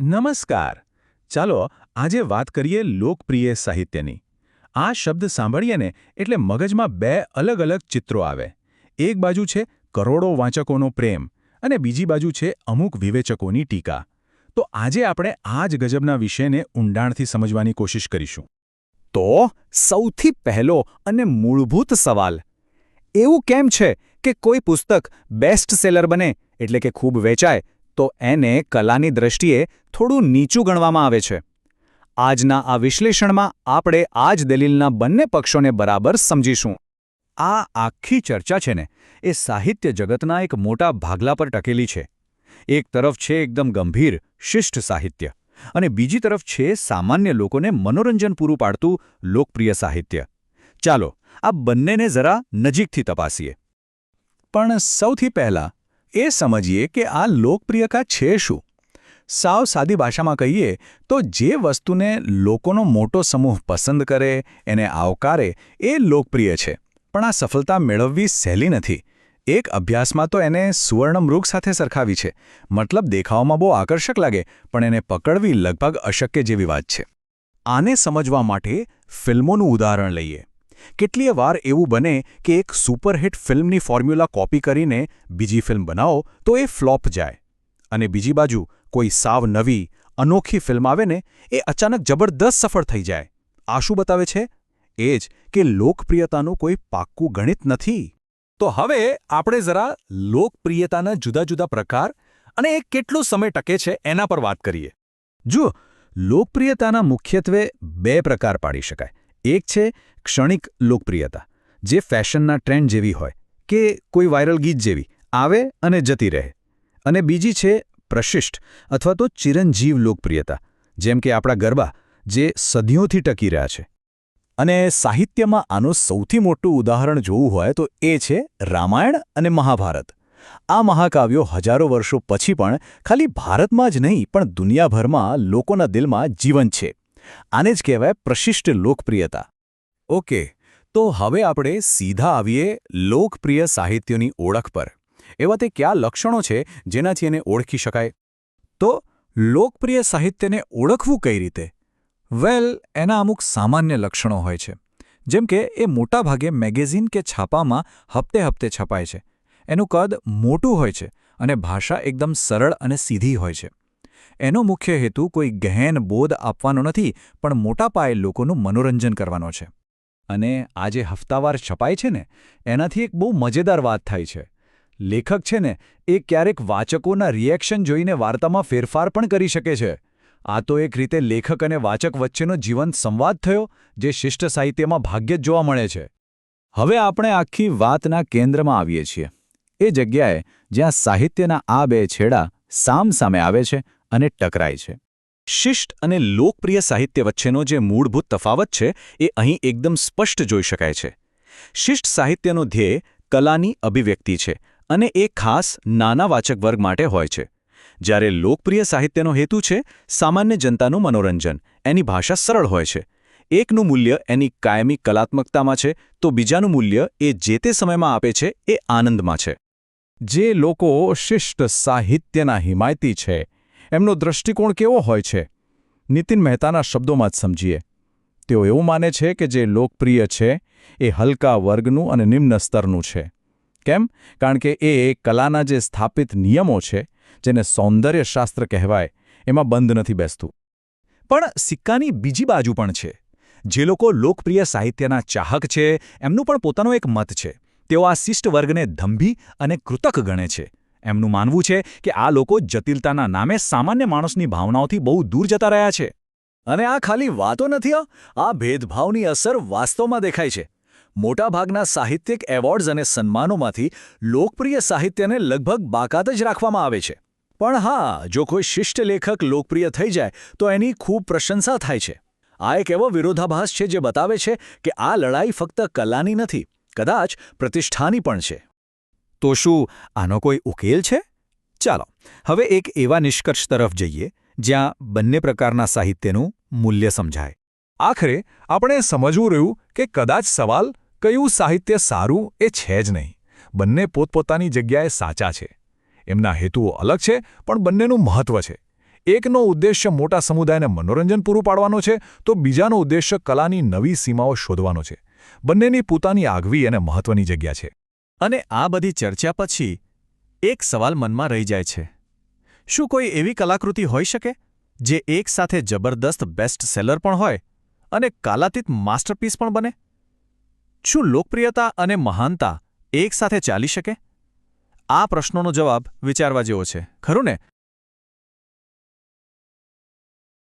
નમસ્કાર. ચાલો આજે વાત કરીએ લોકપ્રિય સાહિત્યની. આ શબ્દ સાંભળીએ ને એટલે મગજમાં બે અલગ અલગ ચિત્રો આવે. એક બાજુ છે કરોડો વાંચકોનો પ્રેમ અને બીજી બાજુ છે અમુક વિવેચકોની ટીકા. તો આજે આપણે આ જ ગજબના વિષયને ઊંડાણથી સમજવાની કોશિશ કરીશું. તો સૌથી પહેલો અને મૂળભૂત સવાલ એવું કેમ છે કે કોઈ પુસ્તક બેસ્ટ સેલર બને એટલે કે ખૂબ વેચાય તો એને કલાની દ્રષ્ટિએ થોડું નીચું ગણવામાં આવે છે? આજના આ વિશ્લેષણમાં આપણે આ જ દલીલના બંને પક્ષોને બરાબર સમજીશું. આ આખી ચર્ચા છે ને એ સાહિત્ય જગતના એક મોટા ભાગલા પર ટકેલી છે. એક તરફ છે એકદમ ગંભીર, શિષ્ટ સાહિત્ય અને બીજી તરફ છે સામાન્ય લોકોને મનોરંજન પૂરું પાડતું લોકપ્રિય સાહિત્ય. ચાલો આ બંનેને જરા નજીકથી તપાસીએ. પણ સૌથી પહેલાં એ સમજીએ કે આ લોકપ્રિયતા છે શું. સાવ સાદી ભાષામાં કહીએ તો જે વસ્તુને લોકોનો મોટો સમૂહ પસંદ કરે, એને આવકારે, એ લોકપ્રિય છે. પણ આ સફળતા મેળવવી સહેલી નથી. એક અભ્યાસમાં તો એને સુવર્ણમૃગ સાથે સરખાવી છે. મતલબ દેખાવમાં બહુ આકર્ષક લાગે પણ એને પકડવી લગભગ અશક્ય જેવી વાત છે. આને સમજવા માટે ફિલ્મોનું ઉદાહરણ લઈએ. કેટલીય વાર એવું બને કે એક સુપરહિટ ફિલ્મની ફોર્મ્યુલા કોપી કરીને બીજી ફિલ્મ બનાવો તો એ ફ્લોપ જાય. અને બીજી બાજુ કોઈ સાવ નવી, અનોખી ફિલ્મ આવે ને એ અચાનક જબરદસ્ત સફળ થઈ જાય. આ શું બતાવે છે? એ જ કે લોકપ્રિયતાનું કોઈ પાક્કું ગણિત નથી. તો હવે આપણે જરા લોકપ્રિયતાના જુદા જુદા પ્રકાર અને એ કેટલો સમય ટકે છે એના પર વાત કરીએ. જુઓ, લોકપ્રિયતાના મુખ્યત્વે બે પ્રકાર પાડી શકાય. એક છે ક્ષણિક લોકપ્રિયતા, જે ફેશનના ટ્રેન્ડ જેવી હોય કે કોઈ વાયરલ ગીત જેવી આવે અને જતી રહે. અને બીજી છે પ્રશિષ્ટ અથવા તો ચિરંજીવ લોકપ્રિયતા, જેમ કે આપણા ગરબા, જે સદીઓથી ટકી રહ્યા છે. અને સાહિત્યમાં આનું સૌથી મોટું ઉદાહરણ જોવું હોય તો એ છે રામાયણ અને મહાભારત. આ મહાકાવ્યો હજારો વર્ષો પછી પણ ખાલી ભારતમાં જ નહીં પણ દુનિયાભરમાં લોકોના દિલમાં જીવંત છે. આને જ કહેવાય પ્રશિષ્ટ લોકપ્રિયતા. ઓકે, તો હવે આપણે સીધા આવીએ લોકપ્રિય સાહિત્યની ઓળખ પર. એવા તે કયા લક્ષણો છે જેનાથી એને ઓળખી શકાય? તો લોકપ્રિય સાહિત્યને ઓળખવું કઈ રીતે? વેલ, એના અમુક સામાન્ય લક્ષણો હોય છે. જેમ કે એ મોટાભાગે મેગેઝિન કે છાપામાં હપ્તે હપ્તે છપાય છે. એનું કદ મોટું હોય છે અને ભાષા એકદમ સરળ અને સીધી હોય છે. એનો મુખ્ય હેતુ કોઈ ગહેન બોધ આપવાનો નથી પણ મોટા પાયે લોકોનું મનોરંજન કરવાનો છે. અને આ જે હફતાવાર છપાય છે ને એનાથી એક બહુ મજેદાર વાત થાય છે. લેખક છે ને એ ક્યારેક વાચકોના રિએક્શન જોઈને વાર્તામાં ફેરફાર પણ કરી શકે છે. આ તો એક રીતે લેખક અને વાચક વચ્ચેનો જીવંત સંવાદ થયો, જે શિષ્ટ સાહિત્યમાં ભાગ્યે જ જોવા મળે છે. હવે આપણે આખી વાતના કેન્દ્રમાં આવીએ છીએ. એ જગ્યાએ જ્યાં સાહિત્યના આ બે છેડા સામસામે આવે છે અને ટકરાય છે. શિષ્ટ અને લોકપ્રિય સાહિત્ય વચ્ચેનો જે મૂળભૂત તફાવત છે એ અહીં એકદમ સ્પષ્ટ જોઈ શકાય છે. શિષ્ટ સાહિત્યનો ધ્યેય કલાની અભિવ્યક્તિ છે અને એ ખાસ નાના વાચક વર્ગ માટે હોય છે. જ્યારે લોકપ્રિય સાહિત્યનો હેતુ છે સામાન્ય જનતાનું મનોરંજન. એની ભાષા સરળ હોય છે. એકનું મૂલ્ય એની કાયમી કલાત્મકતામાં છે તો બીજાનું મૂલ્ય એ જે તે સમયમાં આપે છે એ આનંદમાં છે. જે લોકો શિષ્ટ સાહિત્યના હિમાયતી છે એમનો દૃષ્ટિકોણ કેવો હોય છે? નીતિન મહેતાના શબ્દોમાં જ સમજીએ. તેઓ એવું માને છે કે જે લોકપ્રિય છે એ હલકા વર્ગનું અને નિમ્ન સ્તરનું છે. કેમ? કારણ કે એ કલાના જે સ્થાપિત નિયમો છે, જેને સૌંદર્યશાસ્ત્ર કહેવાય, એમાં બંધ નથી બેસતું. પણ સિક્કાની બીજી બાજુ પણ છે. જે લોકો લોકપ્રિય સાહિત્યના ચાહક છે એમનું પણ પોતાનો એક મત છે. તેઓ આ શિષ્ટ વર્ગને દંભી અને કૃતક ગણે છે. એમનું માનવું છે કે આ લોકો જટિલતાના નામે સામાન્ય માણસની ભાવનાઓથી બહુ દૂર જતા રહ્યા છે. અને આ ખાલી વાતો નથી. આ ભેદભાવની અસર વાસ્તવમાં દેખાય છે. મોટાભાગના સાહિત્યિક એવોર્ડ્સ અને સન્માનોમાંથી લોકપ્રિય સાહિત્યને લગભગ બાકાત જ રાખવામાં આવે છે. પણ હા, જો કોઈ શિષ્ટ લેખક લોકપ્રિય થઈ જાય તો એની ખૂબ પ્રશંસા થાય છે. આ એક એવો વિરોધાભાસ છે જે બતાવે છે કે આ લડાઈ ફક્ત કલાની નથી, કદાચ પ્રતિષ્ઠાની પણ છે. તો શું આનો કોઈ ઉકેલ છે? ચાલો હવે એક એવા નિષ્કર્ષ તરફ જઈએ જ્યાં બંને પ્રકારના સાહિત્યનું મૂલ્ય સમજાય. આખરે આપણે સમજવું રહ્યું કે કદાચ સવાલ કયું સાહિત્ય સારું એ છે જ નહીં. બંને પોતપોતાની જગ્યાએ સાચા છે. એમના હેતુઓ અલગ છે પણ બંનેનું મહત્વ છે. એકનો ઉદ્દેશ્ય મોટા સમુદાયને મનોરંજન પૂરું પાડવાનો છે તો બીજાનો ઉદ્દેશ્ય કલાની નવી સીમાઓ શોધવાનો છે. બંનેની પોતાની આગવી અને મહત્વની જગ્યા છે. અને આ બધી ચર્ચા પછી એક સવાલ મનમાં રહી જાય છે. શું કોઈ એવી કલાકૃતિ હોઈ શકે જે એકસાથે જબરદસ્ત બેસ્ટ સેલર પણ હોય અને કાલાતીત માસ્ટરપીસ પણ બને? શું લોકપ્રિયતા અને મહાનતા એકસાથે ચાલી શકે? આ પ્રશ્નોનો જવાબ વિચારવા જેવો છે, ખરું ને?